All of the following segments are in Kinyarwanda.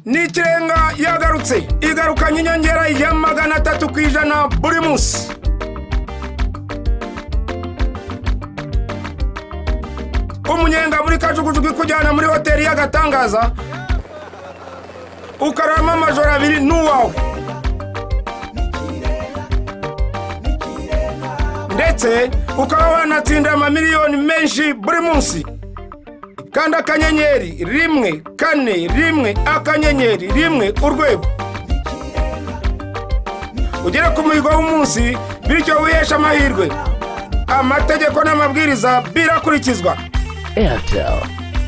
n'ikirenga yagarutse igarukanye inyongera ya 300% buri munsi. Umunyenga muri kajugujugu kujyana muri hoteli y'agatangaza ukarama amajoro 2 n'uwawe, ndetse ukaba wanatsinda amamiliyoni menshi buri munsi. Kanda akanyenyeri 141 akanyenyeri 1 urwego ugere ku muhigo w'umunsi, bityo wihesha amahirwe. Amategeko n'amabwiriza birakurikizwa. Airtel,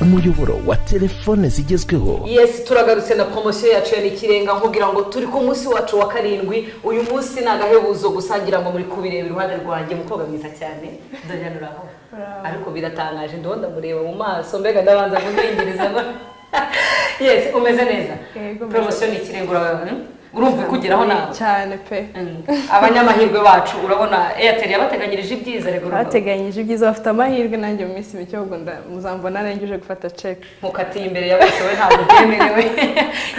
umuyoboro wa telefone zigezweho. Yes, turagarutse na promotion yacu ya Nikirenga nkugira ngo turi ku munsi wacu wa 7. Uyu munsi nagahebuzo gusangira ngo muri kubireba iruhande rwanjye mukobwa mwiza cyane ndanyanuraho. Ariko biratangaje ndonda mureba mu maso mbega ndabanza kumwingereza ngo yes, umeze neza. Promotion Nikirenga urumva kugeraho nawe cyane pe. Abanyamahirwe bacu urabona Airtel yabateganyirije ibyiza rego. Bateganyirije ibyiza, bafite amahirwe nanjye mu minsi mike ubwo muzambona narengije gufata check. Mukati imbere ya bose we ntabwo byemerewe.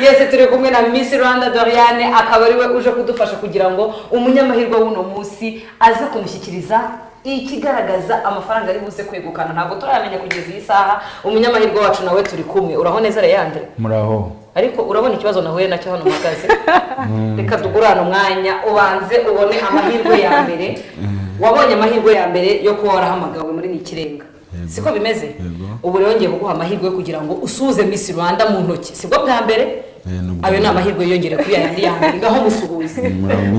Yes, turi kumwe na Miss Rwanda Doriane, akaba ari we uje kudufasha kugira ngo umunyamahirwe w'uno munsi aze kumushyikiriza ikigaragaza amafaranga ari buze kwegukana. Ntabwo turayamenya kugeza iyi saha. Umunyamahirwe wacu nawe turi kumwe. Uraho neza Reyandre? Muraho. Ariko urabona ikibazo nahuye nacyo hano magaze. Reka tugurana umwanya ubanze ubone amahirwe ya mbere. Wabonye amahirwe ya mbere yo kuba warahamagawe muri Nikirenga. Siko bimeze? Ubu rero ngiye kuguha amahirwe kugira ngo usuze Miss Rwanda mu ntoki. Siko bwa mbere? Ayo ni amahirwe yongere kuya yandi ya mbere ngaho musuhuze.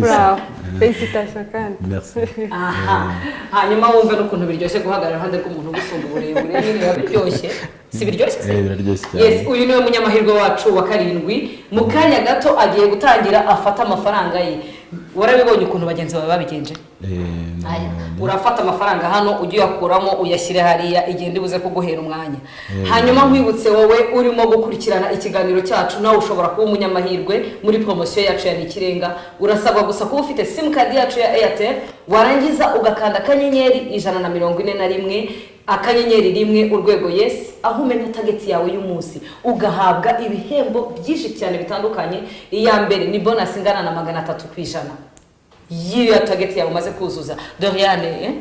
Bravo. Félicitations kandi. Merci. Aha. Hanyuma wumve n'ukuntu biryoshye guhagarara iruhande rw'umuntu gusumba uburebure nyine biryoshye. Si biryoshye se? Biraryoshye cyane. Yes, uyu niwe munyamahirwe wacu wa 7. Mu kanya gato agiye gutangira afata amafaranga ye. Warabibonye ukuntu bagenzi bawe babigenje? Urafata amafaranga hano ugiye yakuramo uyashyire hariya igende buze kuguhera umwanya. Hanyuma nkwibutse wowe urimo gukurikirana ikiganiro cyacu nawe ushobora kuba umunyamahirwe muri promotion yacu ya Nikirenga. Urasabwa gusa kuba ufite SIM card yacu ya Airtel, warangiza ugakanda akanyenyeri 141 akanyenyeri 1 urwego yes, aho umenya target yawe y'umunsi ugahabwa ibihembo byinshi cyane bitandukanye. Iya mbere ni bonus ingana na 300%. Yiyo target yawe umaze kuzuza. Doriane,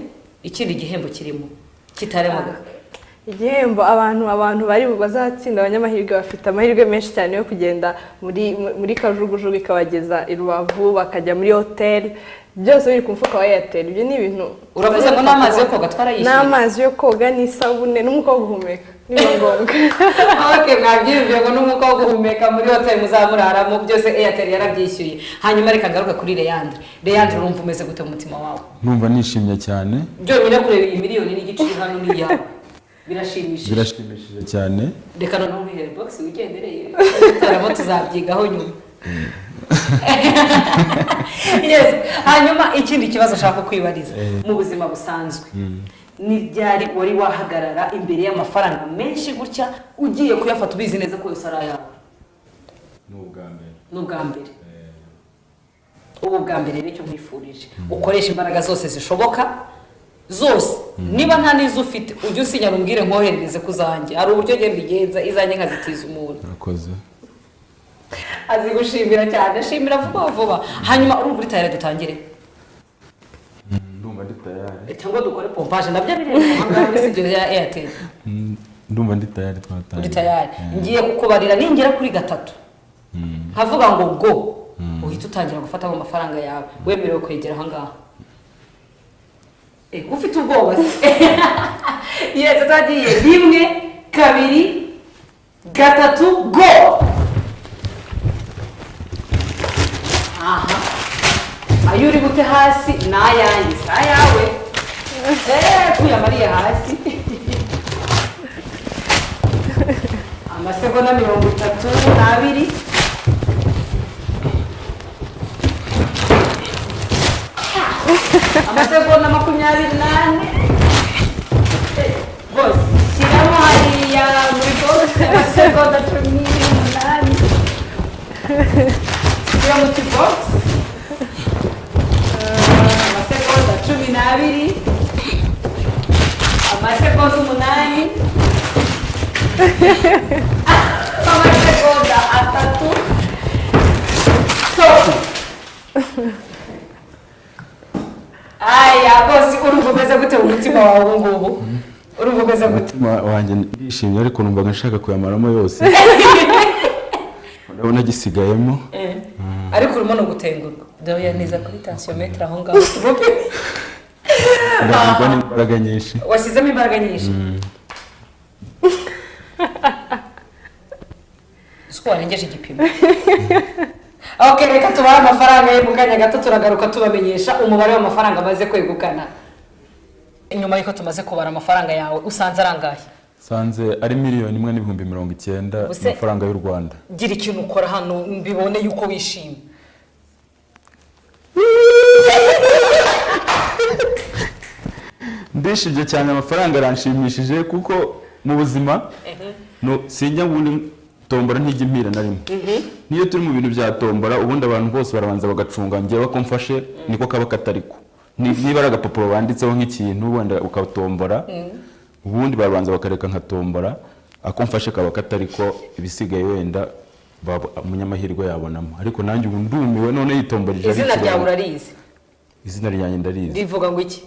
ikindi gihembo kirimo kitaremaga. Igihembo abantu bari bazatsinda abanyamahirwe bafite amahirwe menshi cyane yo kugenda muri kajugujugu ikabageza i Rubavu bakajya muri hotel. Byose biri ku mfuka wa Airtel. Ibyo ni ibintu uravuze ngo n'amazi yo koga twarayishyuye. N'amazi yo koga n'isabune n'umwuka wo guhumeka niba ngombwa. Okay, mwabyumviye ngo n'umwuka wo guhumeka muri hotel muzamuraramo byose Airtel yarabyishyuye. Hanyuma reka garuka kuri Reyandre. Reyandre urumva umeze gute mu mutima wawe? Numva nishimye cyane. Byo nyine kureba iyi miliyoni n'igiciro hano ni yawe. Birashimishije. Birashimishije cyane. Reka noneho muri Airbox wigendereye. Taramo tuzabyigaho nyuma. Yes, hanyuma ikindi kibazo shaka kwibariza mu buzima busanzwe. Ni byari wari wahagarara imbere y'amafaranga menshi gutya ugiye kuyafata ubizi neza ko yose ari ayawe? N'ubwa mbere. Ubu bwa mbere nicyo mwifurije. Ukoresha imbaraga zose zishoboka zose. Niba nta nizo ufite ujye usinya rumbwire nkoherereze kuzanjye. Hari uburyo genda bigenza izanjye nkazitiza umuntu. Nakoze. Azi gushimira cyane, shimira vuba. Hanyuma urumva tayari dutangire? Ndumva ndi tayari. Cyangwa dukore pompage nabyo biri muri studio ya Airtel. Ndumva ndi tayari twatangiye. Uri tayari. Ngiye kukubarira ningera kuri 3. Havuga ngo go. Uhita utangira gufata amafaranga yawe. Wemerewe kwegera aha ngaha. Ufite ubwoba se? Yes, twagiye 1 2 3 go. Aha. Ayuri bute hasi nayanjye sayawe. Kuya Maria hasi. Amasegonda 32. Amasegonda 28. Boss, shyiramo hariya muri box amasegonda 18. Shyira mu box. Amasegonda 12. Amasegonda 8. Amasegonda 3. umutima wawe ubu ngubu urumva umeze gute? umutima wanjye ndishimye ariko numvaga nshaka kuyamaramo yose urabona gisigayemo ariko urimo no gutengurwa dore neza kuri tensiometre aho ngaho tugopime ndabona n'imbaraga nyinshi washyizemo imbaraga nyinshi uko warengeje igipimo. Ok, reka tubare amafaranga ye mu kanya gato turagaruka tubamenyesha umubare w'amafaranga amaze kwegukana. Inyuma y'uko tumaze kubara amafaranga yawe usanze arangaye? sanze ari 1,90,090 amafaranga y'u Rwanda. Gira ikintu ukora hano mbibone yuko wishimye. Ndishije cyane amafaranga aranshimishije kuko mu buzima no sinjya ngundi tombora ntijya impira na rimwe. Niyo turi mu bintu bya tombora ubundi abantu bose barabanza bagacunga ngiye bakomfashe niko kaba katariko. Niba araga papuro banditseho nk'ikintu wenda ukatombora ubundi barabanza bakareka nkatombora akomfashe kaba katariko ibisigaye wenda umunyamahirwe yabonamo ariko nanjye ubu ndumiwe none yitomborije izina ryawe urarizi? Izina ryanjye ndarizi. Rivuga ngo iki?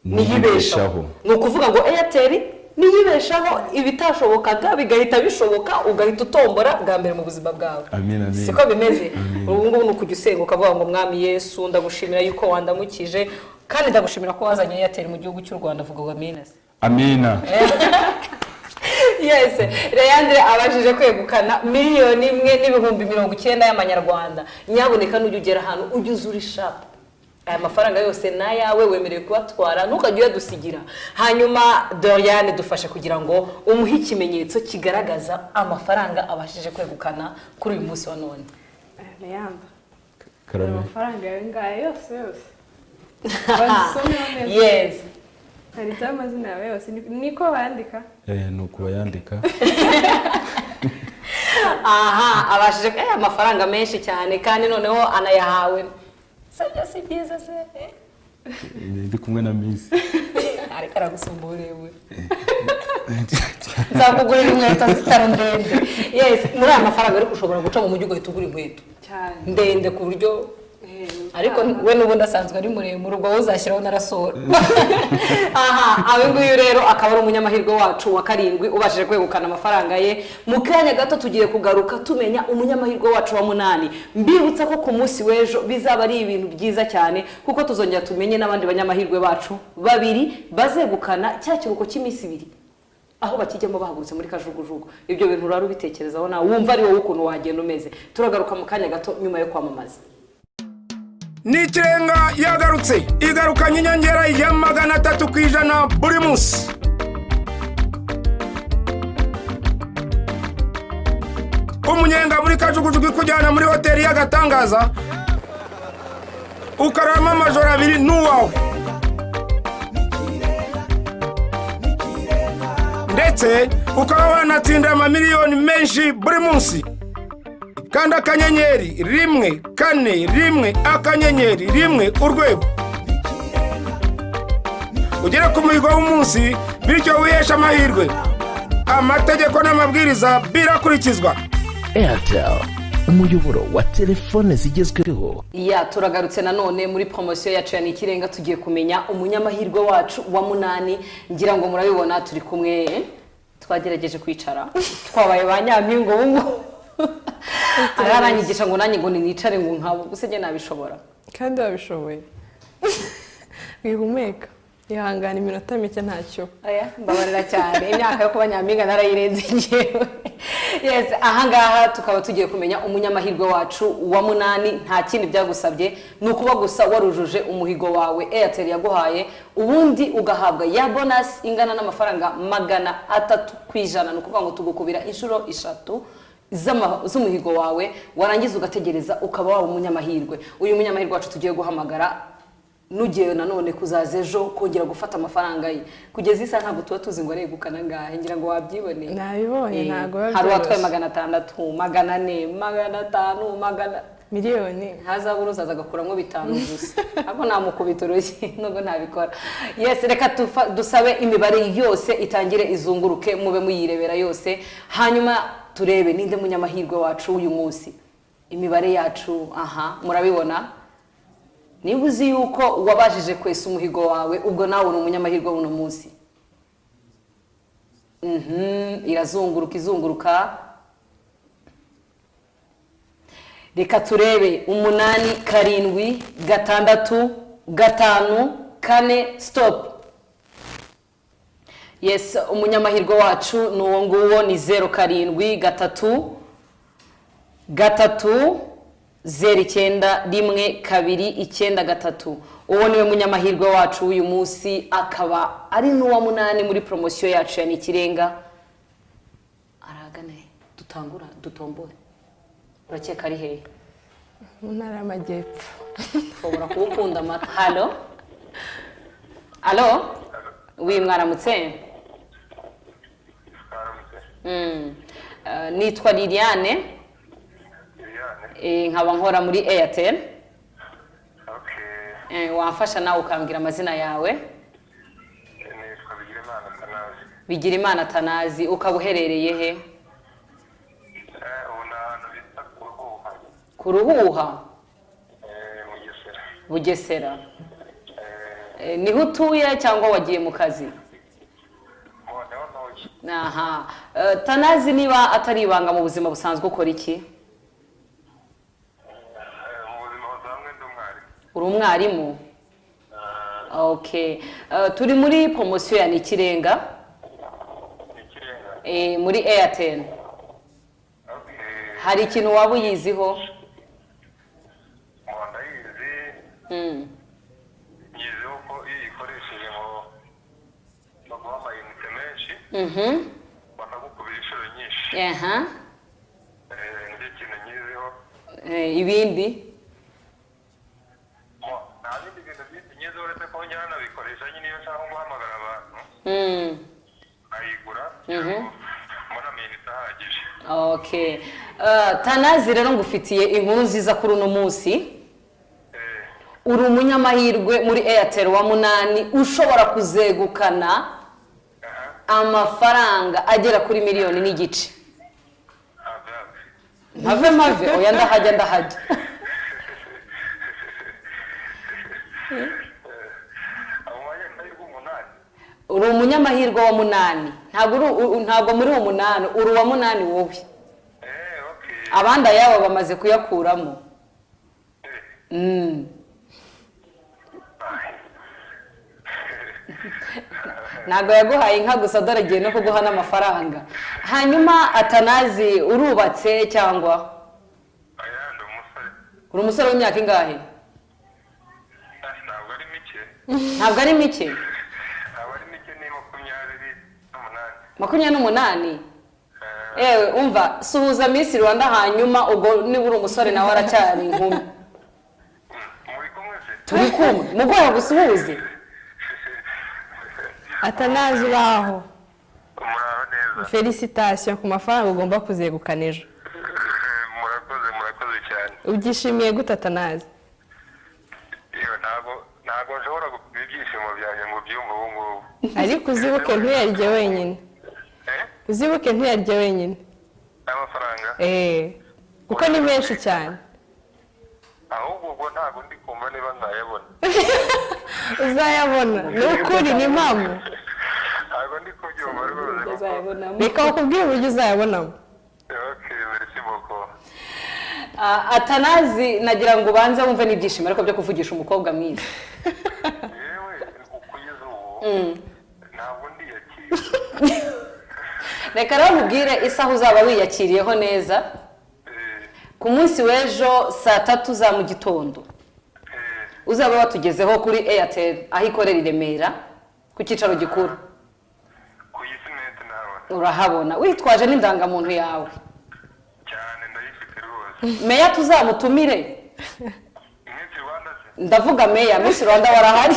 Niyibeshaho. Nukuvuga ngo Airtel niyibeshaho ibitashobokaga bigahita bishoboka ugahita utombora bwa mbere mu buzima bwawe. Amina. Siko bimeze. Ubu ngubu nukujya usenga ukavuga ngo mwami Yesu ndagushimira yuko wandamukije kandi ndagushimira ko wazanye Airtel mu gihugu cy'u Rwanda vuga ngo amina. Amina. Yes, Leandre abajije kwegukana 1,90,090 y'amanyarwanda. Nyaboneka n'ujye ugera hano ujye uzura shop. Aya mafaranga yose na yawe wemerewe kubatwara ntukajye uyadusigira. Hanyuma Doriane dufashe kugira ngo umuhe ikimenyetso kigaragaza amafaranga abashije kwegukana kuri uyu munsi wa none. Leandre. Karame. Amafaranga yawe ngaye yose. Basome neza. Yes. Hari amazina yawe yose niko bandika? Nuko bayandika. Aha, abashije amafaranga menshi cyane kandi noneho anayahawe. Sajya si byiza se. Ndi kumwe na Miss. Ariko aragusumburewe. Nzakugurira inkweto zitaro ndende. Yes, muri aya mafaranga ariko ushobora guca mu mujyi ugahita ugura inkweto Cyane. ndende ku buryo ariko we n'ubundi asanzwe ari muremure ubwo uzashyiraho narasora. Aha, abe nguyu rero akaba ari umunyamahirwe wacu wa karindwi ubashije kwegukana amafaranga ye. Mu kanya gato tugiye kugaruka tumenya umunyamahirwe wacu wa 8. Mbibutsa ko ku munsi w'ejo bizaba ari ibintu byiza cyane kuko tuzongera tumenye n'abandi banyamahirwe bacu babiri bazegukana cya kiruko cy'iminsi 2 aho bakijyamo bahagurutse muri kajugujugu. Ibyo bintu raro bitekerezaho na wumva ari wowe ukuntu wagenda umeze. Turagaruka mu kanya gato nyuma yo kwamamaza. N'ikirenga yagarutse igarukanye inyongera ya 300% buri munsi. Umunyenga muri kajugujugu kujyana muri hoteli y'agatangaza ukarama amajoro 2 n'uwawe ndetse ukaba wanatsinda amamiliyoni menshi buri munsi. Kanda akanyenyeri 141 akanyenyeri 1 urwego ugera ku muhigo w'umunsi bityo wihesha amahirwe. Amategeko n'amabwiriza birakurikizwa. Airtel, umuyoboro wa telefone zigezweho. Ya turagarutse nanone muri promotion yacu ya Nikirenga tugiye kumenya umunyamahirwe wacu wa 8. Ngira ngo murabibona turi kumwe twagerageje kwicara twabaye ba nyampingo bungu. Araranyigisha ngo nanjye ngo nicare ngo nkabo gusenge nabishobora Kandi babishoboye. Wihumeka. Ihangana iminota mike ntacyo. Aya mbabarira cyane imyaka yo kuba nyampinga narayirenze ngewe. Yes, ahangaha tukaba tugiye kumenya umunyamahirwe wacu wa 8. Nta kindi byagusabye nukuba gusa warujuje umuhigo wawe Airtel yaguhaye ubundi ugahabwa ya bonus ingana n'amafaranga 300% nukuvuga ngo tugukubira inshuro 3 z'umuhigo wawe warangiza ugategereza ukaba waba umunyamahirwe. Uyu munyamahirwe wacu tugiye guhamagara nugiye nanone kuzaza ejo kongera gufata amafaranga ye kugeza isa ntabwo tuba tuzi ngo aregukana ngahe. Ngira ngo wabyibone. Nabibonye ntago hari watwaye 600 400 500 magana miliyoni hazabura uzaza agakuramo 5 gusa abo namukubita urushyi nubwo ntabikora. Yes, reka dusabe imibare yose itangire izunguruke mube muyirebera yose hanyuma turebe ninde munyamahirwe wacu uyu munsi. Imibare yacu aha murabibona niba uzi yuko wabajije kwesa umuhigo wawe ubwo nawe uri umunyamahirwe w'uno munsi. Irazunguruka izunguruka. Reka turebe 8 7 6 5 4 stop. Yes, umunyamahirwe wacu nuwo nguwo ni 0 7 3 3 09 1 2 9 3. Uwo niwe munyamahirwe wacu uyu munsi, akaba ari n'uwa 8 muri promotion yacu ya Nikirenga. Aragane dutangura dutombore. Urakeka ari hehe? mu ntara y'Amajyepfo. Ushobora kuwukunda amata. Halo? Alo? Oui, mwaramutse? Nitwa Liliane. Nkaba nkora muri Airtel. Wamfasha nawe ukambwira amazina yawe? Nitwa Bigirimana Tanazi. Bigirimana Tanazi, ukaba uherereye he? Ubu ni ahantu bita Ku Ruhuha? Bugesera. Bugesera. Niho utuye cyangwa wagiye mu kazi? Mboneho ntoki. Aha. Tanazi, niba atari ibanga mu buzima busanzwe ukora iki? Mu buzima busanzwe ndi umwarimu. Uri umwarimu? Okay. Turi muri promotion ya Nikirenga. Nikirenga. Muri Airtel. Okay. Hari ikintu waba uyiziho? Ndayizi. Nyiziho ko iyo ikoresheje ngo baguha amayinite menshi. Bakagukubira inshuro nyinshi. Nicyo kintu nyiziho. Ibindi? Nta bindi bintu byinshi nyiziho uretse ko njya nabikoresha nyine iyo nshaka guhamagara abantu. Ayigura. Mbona amayinite ahagije. Okay. Tanazi, rero ngufitiye inkuru nziza kuri uno munsi. Uri umunyamahirwe muri Airtel wa 8 ushobora kuzegukana amafaranga agera kuri miliyoni n'igice. Mave oya ndahajya. Uri umunyamahirwe wa 8. Ntabwo muri uwo 8, uri uwa 8 wowe. Okay. Abandi ayabo bamaze kuyakuramo. Ntabwo yaguhaye inka gusa, dore agiye no kuguha n'amafaranga. Hanyuma Atanazi, urubatse cyangwa? Ndi umusore. Uri umusore w'imyaka ingahe? Ntabwo ari mike. Ntabwo ari mike? Ntabwo ari mike, ni 28. 28? Umva, suhuza Miss Rwanda hanyuma ubwo niba uri umusore nawe aracyari inkumi. Muri kumwe se? Turi kumwe, mugoye gusuhuze. Atanazi baho. Muraho neza. Felicitation ku mafaranga ugomba kuzegukana ejo. Murakoze cyane. Ubyishimiye gute Atanazi? Ntabwo nshobora gupima ibyishimo byanjye ngo byumve ubu ngubu. Ariko uzibuke ntuyarye wenyine. Uzibuke ntuyarye wenyine. Amafaranga? Kuko ni menshi cyane. Ahubwo ubwo ntabwo ndi kumva niba nzayabona. Uzayabona. Ni ukuri, ni impamvu. Ntabwo ndi kubyumva rwose. Reka bakubwire uburyo uzayabonamo. Okay, merci beaucoup. Atanazi, nagira ngo ubanze wumve n'ibyishimo ariko byo kuvugisha umukobwa mwiza. Yewe ukugeza ubu ntabwo ndiyakira. Reka rero nkubwire isaha uzaba wiyakiriyeho neza. Ku munsi w'ejo saa 3 za mu gitondo uzaba watugezeho kuri Airtel aho ikorera i Remera ku cyicaro gikuru. Ku Gisimenti nawe. Urahabona witwaje n'indangamuntu yawe. Cyane ndayifite rwose. Meya tuzamutumire. Miss Rwanda se? Ndavuga Meya, Miss Rwanda warahari.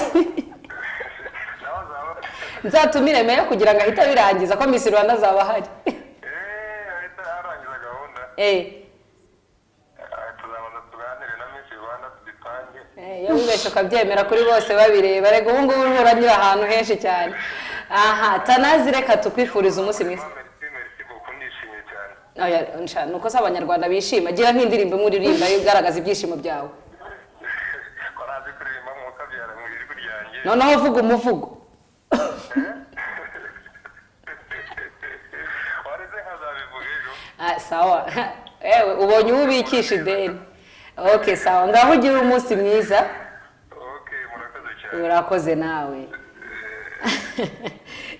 Nzatumire Meya kugira ngo ahita birangiza ko Miss Rwanda azaba ahari. Ahita arangiza gahunda. Tuzabanza tuganire na Miss Rwanda tubipange. Iyo wibeshe ukabyemera kuri bose babireba, rega ubu ngubu uranyura ahantu henshi cyane. Aha, Tanazi, reka tukwifuriza umunsi mwiza. Merci beaucoup, ndishimye cyane. Nuko se abanyarwanda bishima, gira nk'indirimbo imwe uririmba igaragaza ibyishimo byawe. Korazi noneho vuga umuvugo wareze nkazabivuga ejo. sawa ewe ubonye ubikisha ideni okay sawa ngaho ugira umunsi mwiza. Okay, murakoze cyane. urakoze nawe.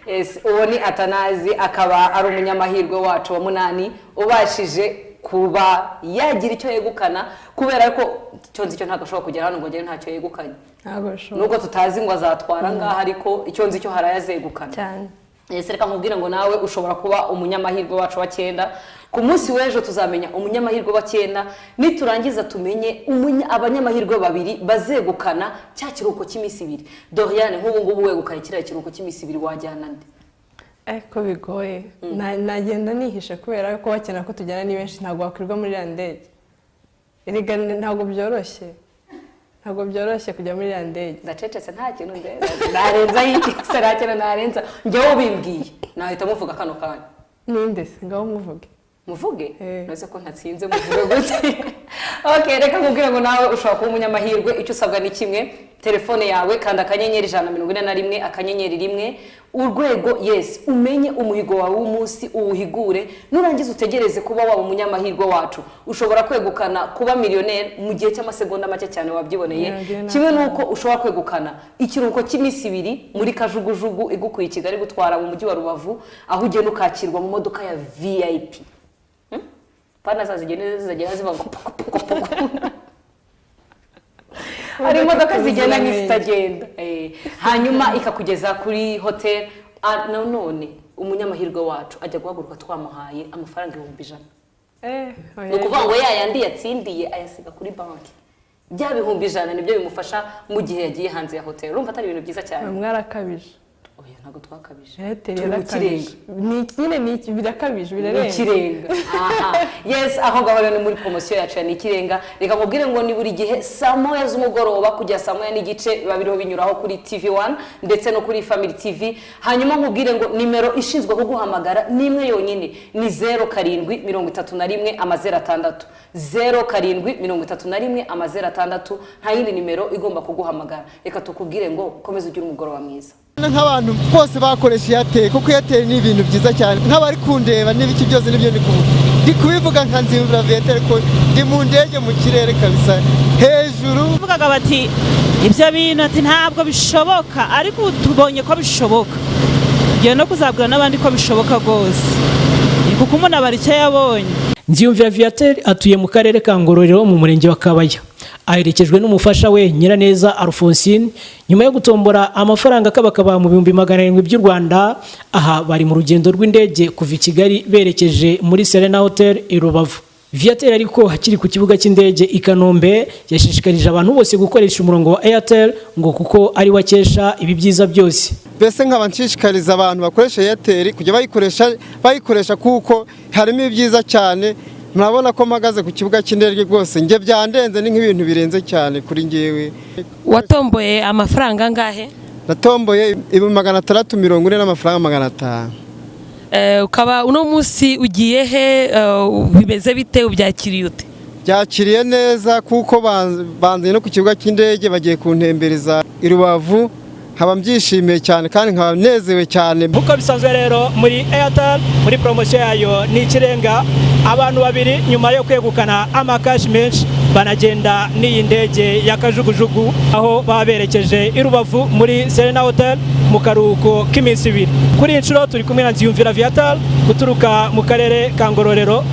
Yes, uwo ni Atanazi akaba ari umunyamahirwe wacu wa munani ubashije kuba yagira icyo yegukana kubera ko cyonzi cyo ntago ashobora kugera hano ngo ngere ntacyo yegukanye. ntabwo bishoboka Nubwo tutazi ngo azatwara ngaha ariko icyonzi cyo harayazegukana. cyane. Ese reka nkubwire ngo nawe ushobora kuba umunyamahirwe wacu wa 9 ku munsi w'ejo tuzamenya umunyamahirwe wa 9 niturangiza tumenye abanyamahirwe babiri bazegukana cya kiruko cy'iminsi 2. Doriane nk'ubu ngubu wegukanye kiriya kiruko cy'iminsi 2 wajyana nde? Ko bigoye nagenda nihishe kubera ko bakena ko tujyana ni benshi ntabwo wakwirwa muri ya ndege. Erega ntabwo byoroshye kujya muri ya ndege. Ndacecetse nta kintu ndeza narenza iki sarakena narenza njyewe ubimbwiye nahita muvuga kano kanya. Ninde se ngaho muvuge nose ko ntatsinze muvuge gute. Okay, reka nkubwire ngo nawe ushobora kuba umunyamahirwe icyo usabwa ni kimwe telefone yawe kanda akanyenyeri 141 akanyenyeri 1 urwego yes umenye umuhigo wawe w'umunsi uwuhigure nurangiza utegereze kuba waba umunyamahirwe wacu ushobora kwegukana kuba miliyoneri mu gihe cy'amasegonda make cyane wabyiboneye kimwe nuko ushobora kwegukana ikiruhuko cy'iminsi 2 muri kajugujugu igukuye Kigali gutwara mu mujyi wa Rubavu aho ugenda ukakirwa mu modoka ya VIP pana zagenda ziva hari imodoka zigenda n'izitagenda hanyuma ikakugeza kuri hotel none umunyamahirwe wacu ajya guhaguruka twamuhaye amafaranga 100,000 no kuvuga ngo yayandi yatsindiye ayasiga kuri banki bya 100,000 nibyo bimufasha mu gihe yagiye hanze ya hotel urumva atari ibintu byiza cyane mwarakabije oya ntago twakabije ni birakabije birerenga ikirenga yes aho gahora ni muri promotion yacu ni ikirenga reka nkubwire ngo ni buri gihe saa 9 z'umugoroba kujya saa 9 n'igice babiriho binyuraho kuri TV1 ndetse no kuri Family TV hanyuma nkubwire ngo nimero ishinzwe kuguhamagara ni imwe yonyine ni 0731 0731 nta yindi nimero igomba kuguhamagara reka tukubwire ngo komeza ugire umugoroba mwiza. Nk'abantu bose bakoresha Airtel kuko Airtel ni ibintu byiza cyane nk'abari kundeba n'ibiki byose nibyo ndi kubivuga nka Nzimvura Airtel ko ndi mu ndege mu kirere kabisa hejuru vugaga bati ibyo bintu ati ntabwo bishoboka ariko tubonye ko bishoboka ngiye no kuzabwira n'abandi ko bishoboka rwose kuko umuntu abari icyo yabonye. Nziyumvira Viateur atuye mu karere ka Ngororero mu murenge wa Kabaya aherekejwe n'umufasha we Nyiraneza Alphonsine nyuma yo gutombora amafaranga kabakaba mu 700 by'u Rwanda aha bari mu rugendo rw'indege kuva i Kigali berekeje muri Serena Hotel i Rubavu. Viateur ariko hakiri ku kibuga cy'indege i Kanombe yashishikarije abantu bose gukoresha umurongo wa Airtel ngo kuko ari wakesha ibi byiza byose. Bese nk'abanshishikariza abantu bakoresha Airtel kujya bayikoresha kuko harimo ibyiza cyane. Murabona ko magaze ku kibuga cy'indege rwose nge byandenze ni nk'ibintu birenze cyane kuri ngewe. Watomboye amafaranga ngahe? Natomboye 640 n'amafaranga 500. Ukaba uno munsi ugiye he bimeze bite ubyakiriye ute? Byakiriye neza kuko banze no ku kibuga cy'indege bagiye kuntembereza i Rubavu haba mbyishimiye cyane kandi nkaba nezewe cyane. Uko bisanzwe rero muri Airtel muri promotion yayo ni ikirenga abantu babiri nyuma yo kwegukana amakashi menshi banagenda n'iyi ndege y'akajugujugu aho baberekeje i Rubavu muri Serena Hotel mu karuhuko k'iminsi 2 kuri inshuro turi kumwe na Nziyumvira Viateur guturuka mu karere ka Ngororero.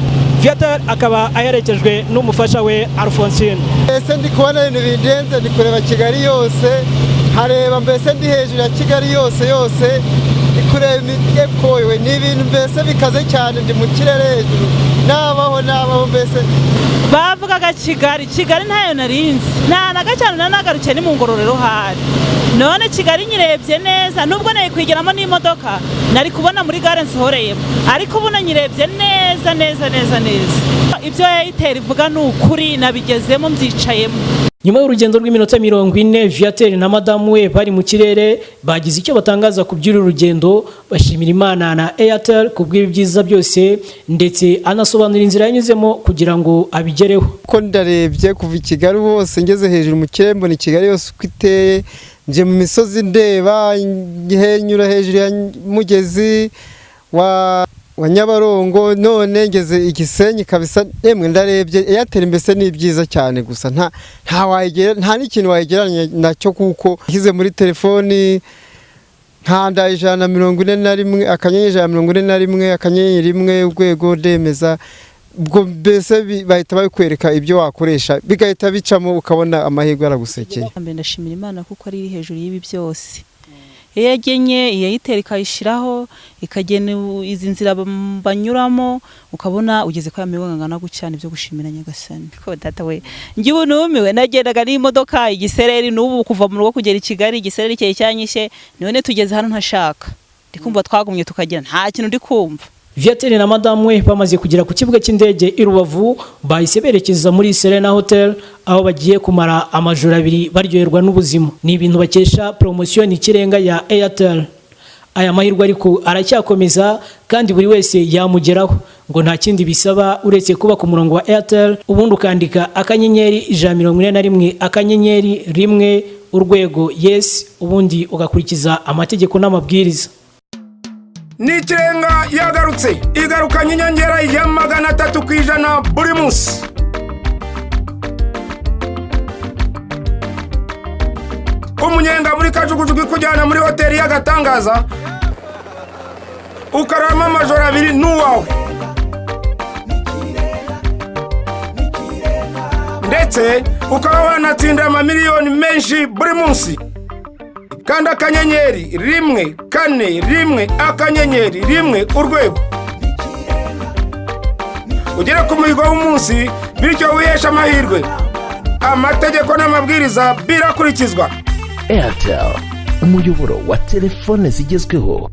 Viateur akaba aherekejwe n'umufasha we Alphonsine. Ese ndi kubona ibintu bidenze ndi kureba Kigali yose hareba mbese ndi hejuru ya Kigali yose kureba imige kowe ni ibintu mbese bikaze cyane ndi mu kirere hejuru nabaho mbese bavugaga Kigali ntayo narinzi nta nagacana nanagarukiye ni mu Ngororero hari none Kigali nyirebye neza nubwo naye kwigeramo n'imodoka nari kubona muri gare nsohoreyemo ariko ubu nyirebye neza ibyo Airtel ivuga ni ukuri nabigezemo mbyicayemo. Nyuma y'urugendo rw'iminota 40 Viateur na madamu we bari mu kirere bagize icyo batangaza ku by'uru rugendo bashimira Imana na Airtel ku bw'ibyiza byose ndetse anasobanura inzira yanyuzemo kugira ngo abigereho. Ko ndarebye kuva i Kigali hose ngeze hejuru mu kirembo ni Kigali yose kwiteye nje mu misozi ndeba nyura hejuru ya mugezi wa Nyabarongo, none ngeze Igisenyi kabisa. Emwe ndarebye Airtel mbese ni byiza cyane, gusa nta n'ikintu wayigereranya nacyo, kuko hize muri telefoni nkanda 141 akanyenyeri 141 akanyenyeri 1 urwego ndemeza, ubwo mbese bahita babikwereka ibyo wakoresha bigahita bicamo ukabona amahirwe aragusekeye. Ndashimira Imana kuko ari hejuru y'ibi byose. Iyo yagenye Airtel ikayishiraho ikagena izi nzira banyuramo, ukabona ugeze kwa miwangana gucyana ibyo gushimira Nyagasani. Ko data we ngiwe numiwe nagendaga n'imodoka Igisereri, n'ubu kuva mu rugo kugera I Kigali Igisereri cye cyanyishe, none tugeze hano ntashaka ndikumva twagumye tukagira nta kintu ndi kumva. Viateur na Madame we bamaze kugera ku kibuga cy'indege I Rubavu, bahise berekeza muri Serena Hotel aho bagiye kumara amajoro 2 baryoherwa n'ubuzima. Ni ibintu bakesha promotion ikirenga ya Airtel. Aya mahirwe ariko aracyakomeza kandi buri wese yamugeraho, ngo nta kindi bisaba uretse kuba ku murongo wa Airtel, ubundi ukandika akanyenyeri 141 akanyenyeri 1 urwego yes, ubundi ugakurikiza amategeko n'amabwiriza. N'ikirenga yagarutse igarukanye inyongera ya 300% buri munsi. Umunyenga muri kajugujugu kujyana muri hoteli y'agatangaza ukarama amajoro 2 n'uwawe, ndetse ukaba wanatsinda amamiliyoni menshi buri munsi. Kanda akanyenyeri 141 akanyenyeri 1 urwego ugera ku muhigo w'umunsi, bityo wihesha amahirwe. Amategeko n'amabwiriza birakurikizwa. Airtel, umuyoboro wa telefone zigezweho.